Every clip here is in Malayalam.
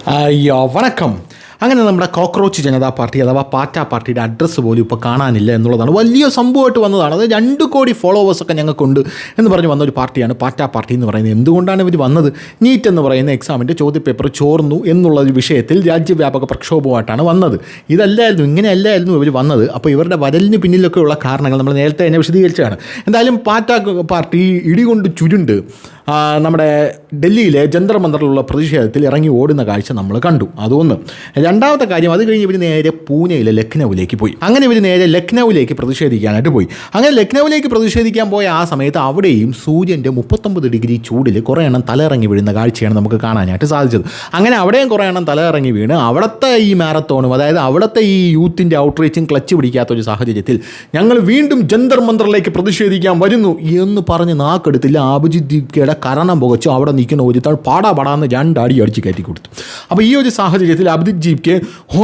അയ്യോ വണക്കം. അങ്ങനെ നമ്മുടെ കോക്രോച്ച് ജനതാ പാർട്ടി അഥവാ പാറ്റ പാർട്ടിയുടെ അഡ്രസ്സ് പോലും ഇപ്പോൾ കാണാനില്ല എന്നുള്ളതാണ് വലിയ സംഭവമായിട്ട് വന്നതാണ്. അത് 2 കോടി ഫോളോവേഴ്സൊക്കെ ഞങ്ങൾക്കുണ്ട് എന്ന് പറഞ്ഞ് വന്ന ഒരു പാർട്ടിയാണ് പാറ്റ പാർട്ടി എന്ന് പറയുന്നത്. എന്തുകൊണ്ടാണ് ഇവർ വന്നത്? നീറ്റ് എന്ന് പറയുന്ന എക്സാമിൻ്റെ ചോദ്യപേപ്പർ ചോർന്നു എന്നുള്ള ഒരു വിഷയത്തിൽ രാജ്യവ്യാപക പ്രക്ഷോഭമായിട്ടാണ് വന്നത്. ഇങ്ങനെയല്ലായിരുന്നു ഇവർ വന്നത്. അപ്പോൾ ഇവരുടെ വരലിന് പിന്നിലൊക്കെയുള്ള കാരണങ്ങൾ നമ്മൾ നേരത്തെ തന്നെ വിശദീകരിച്ചതാണ്. എന്തായാലും പാറ്റ പാർട്ടി ഇടികൊണ്ട് ചുരുണ്ട് നമ്മുടെ ഡൽഹിയിലെ ജന്തർ മന്ദറിലുള്ള പ്രതിഷേധത്തിൽ ഇറങ്ങി ഓടുന്ന കാഴ്ച നമ്മൾ കണ്ടു. അതൊന്ന്. രണ്ടാമത്തെ കാര്യം, അത് കഴിഞ്ഞ് ഇവർ നേരെ പൂനെയിലെ ലക്നൌവിലേക്ക് പോയി. അങ്ങനെ ഇവർ നേരെ ലക്നൌവിലേക്ക് പ്രതിഷേധിക്കാനായിട്ട് പോയി. അങ്ങനെ ലക്നൌവിലേക്ക് പ്രതിഷേധിക്കാൻ പോയ ആ സമയത്ത് അവിടെയും സൂര്യൻ്റെ 39 ഡിഗ്രി ചൂടിൽ കുറേ എണ്ണം തലയിറങ്ങി വീഴുന്ന കാഴ്ചയാണ് നമുക്ക് കാണാനായിട്ട് സാധിച്ചത്. അങ്ങനെ അവിടെയും കുറേ എണ്ണം തലയിറങ്ങി വീണ് അവിടുത്തെ ഈ മാരത്തോണും, അതായത് അവിടുത്തെ ഈ യൂത്തിൻ്റെ ഔട്ട്റീച്ചും ക്ലച്ച് പിടിക്കാത്തൊരു സാഹചര്യത്തിൽ ഞങ്ങൾ വീണ്ടും ജന്തർ മന്ദറിലേക്ക് പ്രതിഷേധിക്കാൻ വരുന്നു എന്ന് പറഞ്ഞ് നാക്കെടുത്തില്ല അഭിജിത്ത് ദീപ്കയുടെ കരണം പുകച്ചു അവിടെ നിൽക്കുന്ന ഒരുത്താൾ പാടാന്ന് 2 അടി അടിച്ച് കയറ്റി കൊടുത്തു. അപ്പോൾ ഈ ഒരു സാഹചര്യത്തിൽ അഭിജിത്ത് ദീപ്ക്ക്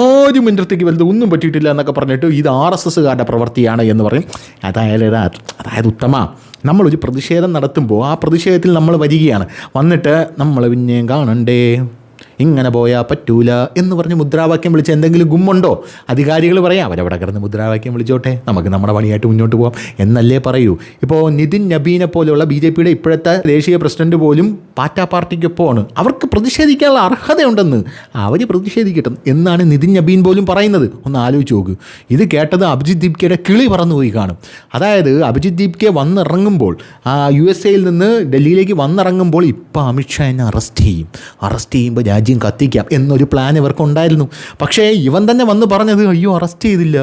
ഒരു മിനിറ്റത്തേക്ക് വലുത് ഒന്നും പറ്റിയിട്ടില്ല എന്നൊക്കെ പറഞ്ഞിട്ട് ഇത് RSSകാരുടെ പ്രവൃത്തിയാണ് എന്ന് പറയും. അതായത് ഉത്തമ, നമ്മളൊരു പ്രതിഷേധം നടത്തുമ്പോൾ ആ പ്രതിഷേധത്തിൽ നമ്മൾ വരികയാണ്, വന്നിട്ട് നമ്മൾ പിന്നെയും കാണണ്ടേ, ഇങ്ങനെ പോയാൽ പറ്റൂല എന്ന് പറഞ്ഞ് മുദ്രാവാക്യം വിളിച്ച് എന്തെങ്കിലും ഗുമ്മുണ്ടോ? അധികാരികൾ പറയാം അവരവിടെ കിടന്ന് മുദ്രാവാക്യം വിളിച്ചോട്ടെ, നമുക്ക് നമ്മുടെ പണിയായിട്ട് മുന്നോട്ട് പോകാം എന്നല്ലേ പറയൂ. ഇപ്പോൾ നിതിൻ നബീനെ പോലെയുള്ള BJPയുടെ ഇപ്പോഴത്തെ ദേശീയ പ്രസിഡന്റ് പോലും പാറ്റ പാർട്ടിക്കൊപ്പമാണ്. അവർക്ക് പ്രതിഷേധിക്കാനുള്ള അർഹതയുണ്ടെന്ന്, അവർ പ്രതിഷേധിക്കട്ടെ എന്നാണ് നിതിൻ നബീൻ പോലും പറയുന്നത്. ഒന്ന് ആലോചിച്ച് നോക്ക്. ഇത് കേട്ടത് അഭിജിത്ത് ദീപ്കയുടെ കിളി പറന്നുപോയി കാണും. അതായത് അഭിജിത്ത് ദീപ്കെ വന്നിറങ്ങുമ്പോൾ USA നിന്ന് ഡൽഹിയിലേക്ക് വന്നിറങ്ങുമ്പോൾ ഇപ്പോൾ അമിത്ഷാ എന്നെ അറസ്റ്റ് ചെയ്യുമ്പോൾ രാജ്യം കത്തിക്കാം എന്നൊരു പ്ലാൻ ഇവർക്കുണ്ടായിരുന്നു. പക്ഷേ ഇവൻ തന്നെ വന്ന് പറഞ്ഞത് അയ്യോ അറസ്റ്റ് ചെയ്തില്ല,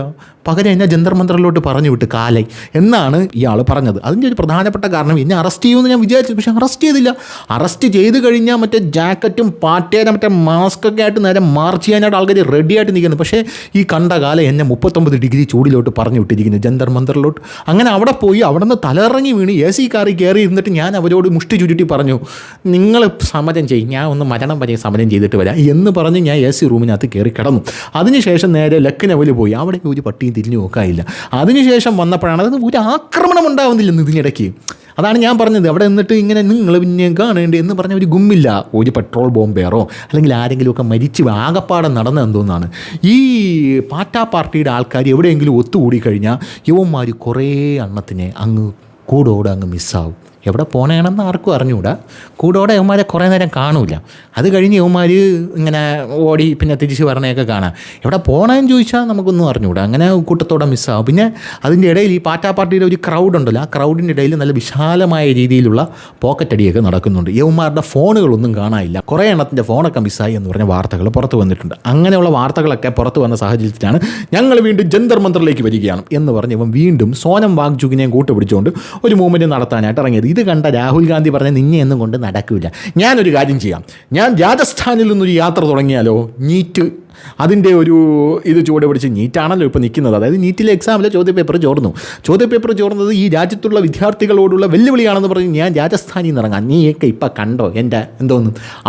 പകരം എന്നെ ജന്തർ മന്ദറിലോട്ട് പറഞ്ഞു വിട്ട് കാലൈ എന്നാണ് ഇയാൾ പറഞ്ഞത്. അതിൻ്റെ ഒരു പ്രധാനപ്പെട്ട കാരണം എന്നെ അറസ്റ്റ് ചെയ്യുമെന്ന് ഞാൻ വിചാരിച്ചു, പക്ഷേ അറസ്റ്റ് ചെയ്തില്ല. അറസ്റ്റ് ചെയ്ത് കഴിഞ്ഞാൽ മറ്റേ ജാക്കറ്റും പാറ്റേനെ മറ്റേ മാസ്കൊക്കെ ആയിട്ട് നേരെ മാർച്ച് ചെയ്യാനായിട്ട് ആൾക്കാർ റെഡി ആയിട്ട് നിൽക്കുന്നു. പക്ഷേ ഈ കണ്ട കാലം എന്നെ 39 ഡിഗ്രി ചൂടിലോട്ട് പറഞ്ഞു വിട്ടിരിക്കുന്നു ജന്തർ മന്ദറിലോട്ട്. അങ്ങനെ അവിടെ പോയി അവിടെ നിന്ന് തലയിറങ്ങി വീണ് AC കാറിൽ കയറി ഇരുന്നിട്ട് ഞാൻ അവരോട് മുഷ്ടി ചുരുട്ടി പറഞ്ഞു, നിങ്ങൾ സമരം ചെയ്യും, ഞാൻ ഒന്ന് മരണം വരെ സമരം ചെയ്തിട്ട് വരാം എന്ന് പറഞ്ഞ് ഞാൻ AC റൂമിനകത്ത് കയറി കിടന്നു. അതിനുശേഷം നേരെ ലക്നൌവിൽ പോയി. അവിടെ ഒരു പട്ടിയും തിരിഞ്ഞു നോക്കാനില്ല. അതിനുശേഷം വന്നപ്പോഴാണ് അത് ഒരു ആക്രമണം ഉണ്ടാവുന്നില്ലെന്ന് ഇതിനിടയ്ക്ക്. അതാണ് ഞാൻ പറഞ്ഞത്, അവിടെ നിന്നിട്ട് ഇങ്ങനെ നിങ്ങൾ പിന്നെ കാണേണ്ടി എന്ന് പറഞ്ഞ ഒരു ഗുമ്മില്ല. ഒരു പെട്രോൾ ബോംബേറോ അല്ലെങ്കിൽ ആരെങ്കിലുമൊക്കെ മരിച്ച് ആകപ്പാടം നടന്നെന്തോന്നാണ്. ഈ പാറ്റ പാർട്ടിയുടെ ആൾക്കാർ എവിടെയെങ്കിലും ഒത്തുകൂടി കഴിഞ്ഞാൽ യുവന്മാർ കുറേ എണ്ണത്തിനെ കൂടോടെ മിസ്സാവും. എവിടെ പോകണമെന്ന് ആർക്കും അറിഞ്ഞുകൂടാ. കൂടോടെ യവന്മാരെ കുറേ നേരം കാണൂല. അത് കഴിഞ്ഞ് യവന്മാർ ഇങ്ങനെ ഓടി പിന്നെ തിരിച്ച് പറഞ്ഞൊക്കെ കാണാം. എവിടെ പോകണമെന്ന് ചോദിച്ചാൽ നമുക്കൊന്നും അറിഞ്ഞുകൂടാ. അങ്ങനെ കൂട്ടത്തോടെ മിസ്സാവും. പിന്നെ അതിൻ്റെ ഇടയിൽ ഈ പാറ്റ പാർട്ടിയുടെ ഒരു ക്രൗഡ് ഉണ്ടല്ലോ, ആ ക്രൗഡിൻ്റെ ഇടയിൽ നല്ല വിശാലമായ രീതിയിലുള്ള പോക്കറ്റ് അടിയൊക്കെ നടക്കുന്നുണ്ട്. യവന്മാരുടെ ഫോണുകളൊന്നും കാണാനില്ല. കുറേ എണ്ണത്തിൻ്റെ ഫോണൊക്കെ മിസ്സായി എന്ന് പറഞ്ഞ വാർത്തകൾ പുറത്ത് വന്നിട്ടുണ്ട്. അങ്ങനെയുള്ള വാർത്തകളൊക്കെ പുറത്ത് വന്ന സാഹചര്യത്തിലാണ് ഞങ്ങൾ വീണ്ടും ജന്തർ മന്ദറിലേക്ക് വരികയാണ് എന്ന് പറഞ്ഞ് ഇവൻ വീണ്ടും സോനം വാങ്ചുകിനെയും കൂട്ടുപിടിച്ചുകൊണ്ട് ഒരു മൂവ്മെൻറ്റ് നടത്താനായിട്ട് ഇറങ്ങിയത്. ഇത് കണ്ട രാഹുൽ ഗാന്ധി പറഞ്ഞ നിന്നെയൊന്നും കൊണ്ട് നടക്കില്ല, ഞാനൊരു കാര്യം ചെയ്യാം, ഞാൻ രാജസ്ഥാനിൽ നിന്നൊരു യാത്ര തുടങ്ങിയാലോ, നീറ്റ് അതിൻ്റെ ഒരു ഇത് ചുവട് പിടിച്ച്. നീറ്റാണല്ലോ ഇപ്പോൾ നിൽക്കുന്നത്. അതായത് നീറ്റിലെ എക്സാമിലെ ചോദ്യപേപ്പർ ചോർന്നത് ഈ രാജ്യത്തുള്ള വിദ്യാർത്ഥികളോടുള്ള വെല്ലുവിളിയാണെന്ന് പറഞ്ഞ് ഞാൻ രാജസ്ഥാനിൽ നിന്ന് ഇറങ്ങാം, നീയൊക്കെ ഇപ്പം കണ്ടോ എൻ്റെ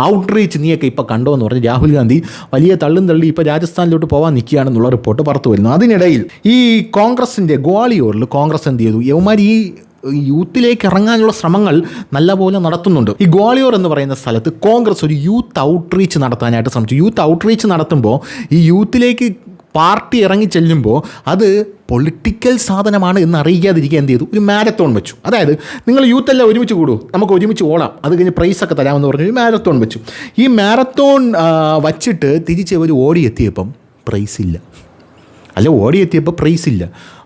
ഔട്ട്റീച്ച് നീയൊക്കെ ഇപ്പം കണ്ടോ എന്ന് പറഞ്ഞ് രാഹുൽ ഗാന്ധി വലിയ തള്ളി ഇപ്പോൾ രാജസ്ഥാനിലോട്ട് പോകാൻ നിൽക്കുകയാണെന്നുള്ള റിപ്പോർട്ട് പുറത്തു വരുന്നു. അതിനിടയിൽ ഈ കോൺഗ്രസിൻ്റെ ഗ്വാളിയോറിൽ കോൺഗ്രസ് എന്ത് ചെയ്തു? യവന്മാർ ഈ യൂത്തിലേക്ക് ഇറങ്ങാനുള്ള ശ്രമങ്ങൾ നല്ലപോലെ നടത്തുന്നുണ്ട്. ഈ ഗ്വാളിയോർ എന്ന് പറയുന്ന സ്ഥലത്ത് കോൺഗ്രസ് ഒരു യൂത്ത് ഔട്ട്റീച്ച് നടത്താനായിട്ട് ശ്രമിച്ചു. യൂത്ത് ഔട്ട്റീച്ച് നടത്തുമ്പോൾ ഈ യൂത്തിലേക്ക് പാർട്ടി ഇറങ്ങി ചെല്ലുമ്പോൾ അത് പൊളിറ്റിക്കൽ സാധനമാണ് എന്ന് അറിയിക്കാതിരിക്കുക എന്ത് ചെയ്തു? ഒരു മാരത്തോൺ വെച്ചു. അതായത് നിങ്ങൾ യൂത്തെല്ലാം ഒരുമിച്ച് കൂടൂ, നമുക്ക് ഒരുമിച്ച് ഓടാം, അത് കഴിഞ്ഞ് പ്രൈസൊക്കെ തരാമെന്ന് പറഞ്ഞ് ഒരു മാരത്തോൺ വെച്ചു. ഈ മാരത്തോൺ വച്ചിട്ട് തിരിച്ച് അവർ ഓടിയെത്തിയപ്പം പ്രൈസില്ല. ഓടിയെത്തിയപ്പോൾ പ്രൈസില്ല.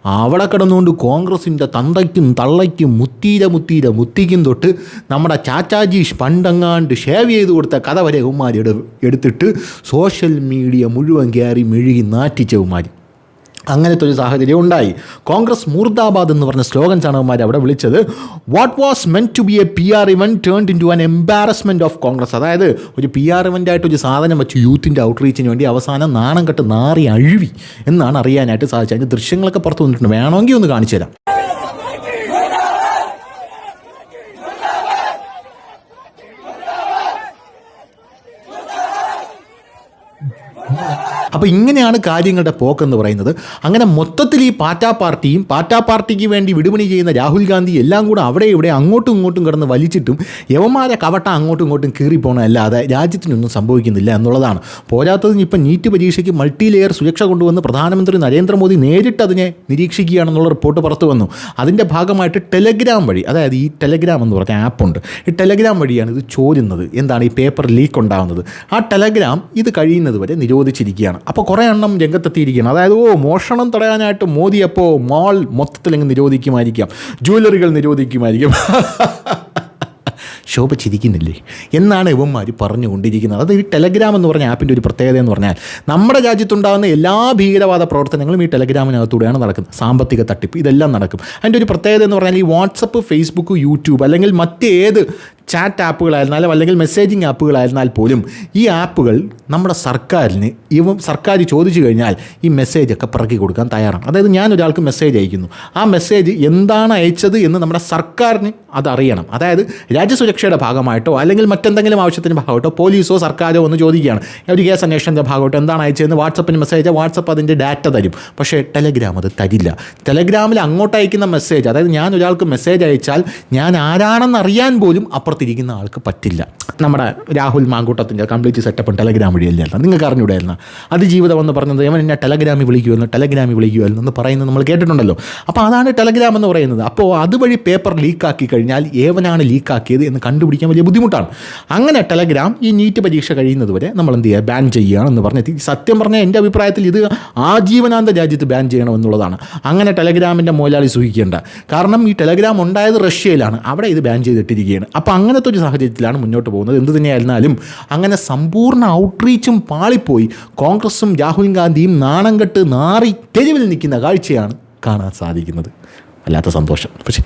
അവിടെ കിടന്നുകൊണ്ട് കോൺഗ്രസിൻ്റെ തന്തയ്ക്കും തള്ളയ്ക്കും മുത്തിക്കും തൊട്ട് നമ്മുടെ ചാച്ചാജി പണ്ടങ്ങാണ്ട് ഷേവ് ചെയ്ത് കൊടുത്ത കഥ വരെ ഉമ്മാർ എടുത്തിട്ട് സോഷ്യൽ മീഡിയ മുഴുവൻ കയറി മെഴുകി നാറ്റിച്ചവന്മാർ. അങ്ങനത്തെ ഒരു സാഹചര്യം ഉണ്ടായി. കോൺഗ്രസ് മുർദാബാദ് എന്ന് പറഞ്ഞ സ്ലോഗൻസാണ് അവന്മാർ അവിടെ വിളിച്ചത്. What was meant to be a PR event turned into an embarrassment of Congress. അതായത് ഒരു PR ഇവൻ്റായിട്ട് ഒരു സാധനം വെച്ച് യൂത്തിൻ്റെ ഔട്ട്റീച്ചിന് വേണ്ടി അവസാനം നാണം കെട്ട് നാറി അഴുവി എന്നാണ് അറിയാനായിട്ട് സാധിച്ചത്. അതിൻ്റെ ദൃശ്യങ്ങളൊക്കെ പുറത്ത് വന്നിട്ടുണ്ട്, വേണമെങ്കിൽ ഒന്ന് കാണിച്ചു തരാം. അപ്പോൾ ഇങ്ങനെയാണ് കാര്യങ്ങളുടെ പോക്കെന്ന് പറയുന്നത്. അങ്ങനെ മൊത്തത്തിൽ ഈ പാറ്റാ പാർട്ടിക്ക് വേണ്ടി വിടുപണി ചെയ്യുന്ന രാഹുൽ ഗാന്ധി എല്ലാം കൂടെ അവിടെ ഇവിടെ അങ്ങോട്ടും ഇങ്ങോട്ടും കിടന്ന് വലിച്ചിട്ടും യവന്മാരെ കവട്ട അങ്ങോട്ടും ഇങ്ങോട്ടും കീറിപ്പോണല്ലാതെ രാജ്യത്തിനൊന്നും സംഭവിക്കുന്നില്ല എന്നുള്ളതാണ്. പോരാത്തതിന് ഇപ്പം നീറ്റ് പരീക്ഷയ്ക്ക് മൾട്ടി ലെയർ സുരക്ഷ കൊണ്ടുവന്ന് പ്രധാനമന്ത്രി നരേന്ദ്രമോദി നേരിട്ട് അതിനെ നിരീക്ഷിക്കുകയാണെന്നുള്ള റിപ്പോർട്ട് പുറത്തു വന്നു. അതിൻ്റെ ഭാഗമായിട്ട് ടെലഗ്രാം വഴി, അതായത് ഈ ടെലഗ്രാം എന്ന് പറഞ്ഞ ആപ്പുണ്ട്, ഈ ടെലഗ്രാം വഴിയാണ് ഇത് ചോരുന്നത്. എന്താണ് ഈ പേപ്പർ ലീക്ക് ഉണ്ടാകുന്നത്? ആ ടെലഗ്രാം ഇത് കഴിയുന്നത് വരെ നിരോധിച്ചിരിക്കുകയാണ്. അപ്പോൾ കുറേ എണ്ണം രംഗത്തെത്തിയിരിക്കുകയാണ്. അതായത് മോഷണം തടയാനായിട്ട് മോദി അപ്പോൾ മാൾ മൊത്തത്തിലങ്ങ് നിരോധിക്കുമായിരിക്കാം, ജ്വല്ലറികൾ നിരോധിക്കുമായിരിക്കും. ശോഭിച്ചിരിക്കുന്നില്ലേ എന്നാണ് ഇവന്മാർ പറഞ്ഞുകൊണ്ടിരിക്കുന്നത്. അത് ഈ ടെലഗ്രാം എന്ന് പറഞ്ഞ ആപ്പിൻ്റെ ഒരു പ്രത്യേകത എന്ന് പറഞ്ഞാൽ നമ്മുടെ രാജ്യത്തുണ്ടാകുന്ന എല്ലാ ഭീകരവാദ പ്രവർത്തനങ്ങളും ഈ ടെലഗ്രാമിനകത്തൂടെയാണ് നടക്കുന്നത്. സാമ്പത്തിക തട്ടിപ്പ് ഇതെല്ലാം നടക്കും. അതിൻ്റെ ഒരു പ്രത്യേകത എന്ന് പറഞ്ഞാൽ ഈ വാട്സപ്പ്, ഫേസ്ബുക്ക്, യൂട്യൂബ് അല്ലെങ്കിൽ മറ്റേത് ചാറ്റ് ആപ്പുകളായിരുന്നാലും അല്ലെങ്കിൽ മെസ്സേജിങ് ആപ്പുകളായിരുന്നാൽ പോലും ഈ ആപ്പുകൾ നമ്മുടെ സർക്കാരിന് സർക്കാർ ചോദിച്ചു കഴിഞ്ഞാൽ ഈ മെസ്സേജൊക്കെ പിറക്കി കൊടുക്കാൻ തയ്യാറാണ്. അതായത് ഞാൻ ഒരാൾക്ക് മെസ്സേജ് അയക്കുന്നു, ആ മെസ്സേജ് എന്താണ് അയച്ചത് എന്ന് നമ്മുടെ സർക്കാരിന് അതറിയണം. അതായത് രാജ്യസുരക്ഷയുടെ ഭാഗമായിട്ടോ അല്ലെങ്കിൽ മറ്റെന്തെങ്കിലും ആവശ്യത്തിൻ്റെ ഭാഗമായിട്ടോ പോലീസോ സർക്കാരോ ഒന്ന് ചോദിക്കുകയാണ്, ഒരു കേസ് അന്വേഷണത്തിൻ്റെ ഭാഗമായിട്ടോ എന്താണ് അയച്ചതെന്ന് വാട്സപ്പിന് മെസ്സേജ്, വാട്സപ്പ് അതിൻ്റെ ഡാറ്റ തരും. പക്ഷേ ടെലഗ്രാം അത് തരില്ല. ടെലഗ്രാമിൽ അങ്ങോട്ട് അയക്കുന്ന മെസ്സേജ്, അതായത് ഞാൻ ഒരാൾക്ക് മെസ്സേജ് അയച്ചാൽ ഞാൻ ആരാണെന്ന് അറിയാൻ പോലും അപ്പുറത്തിരിക്കുന്ന ആൾക്ക് പറ്റില്ല. നമ്മുടെ രാഹുൽ മാങ്കൂട്ടത്തിൻ്റെ കംപ്ലീറ്റ് സെറ്റപ്പും ടെലഗ്രാം വഴിയല്ലായിരുന്നു. നിങ്ങൾക്ക് അറിഞ്ഞൂടായിരുന്നു അതിജീവിതം എന്ന് പറഞ്ഞത് ഇവൻ എന്നെ ടെലഗ്രാമിൽ വിളിക്കുമായിരുന്നു എന്ന് പറയുന്നത് നമ്മൾ കേട്ടിട്ടുണ്ടല്ലോ. അപ്പോൾ അതാണ് ടെലഗ്രാം എന്ന് പറയുന്നത്. അപ്പോൾ അതുവഴി പേപ്പർ ലീക്കാക്കി കഴിഞ്ഞാൽ ഏവനാണ് ലീക്കാക്കിയത് എന്ന് കണ്ടുപിടിക്കാൻ വലിയ ബുദ്ധിമുട്ടാണ്. അങ്ങനെ ടെലഗ്രാം ഈ നീറ്റ് പരീക്ഷ കഴിയുന്നത് വരെ നമ്മൾ എന്ത് ചെയ്യുക, ബാൻ ചെയ്യുകയാണെന്ന് പറഞ്ഞ്, സത്യം പറഞ്ഞാൽ എൻ്റെ അഭിപ്രായത്തിൽ ഇത് ആജീവനാന്ത രാജ്യത്ത് ബാൻ ചെയ്യണമെന്നുള്ളതാണ്. അങ്ങനെ ടെലഗ്രാമിൻ്റെ മുതലാളി സൂഹിക്കേണ്ട. കാരണം ഈ ടെലഗ്രാം ഉണ്ടായത് റഷ്യയിലാണ്, അവിടെ ഇത് ബാൻ ചെയ്തിട്ടിരിക്കുകയാണ്. അപ്പോൾ അങ്ങനത്തെ ഒരു സാഹചര്യത്തിലാണ് മുന്നോട്ട് പോകുന്നത്. എന്ത് തന്നെയായിരുന്നാലും അങ്ങനെ സമ്പൂർണ്ണ ഔട്ട്റീച്ചും പാളിപ്പോയി കോൺഗ്രസും രാഹുൽ ഗാന്ധിയും നാണം കെട്ട് നാറി തെരുവിൽ നിൽക്കുന്ന കാഴ്ചയാണ് കാണാൻ സാധിക്കുന്നത്. വല്ലാത്ത സന്തോഷം. പക്ഷേ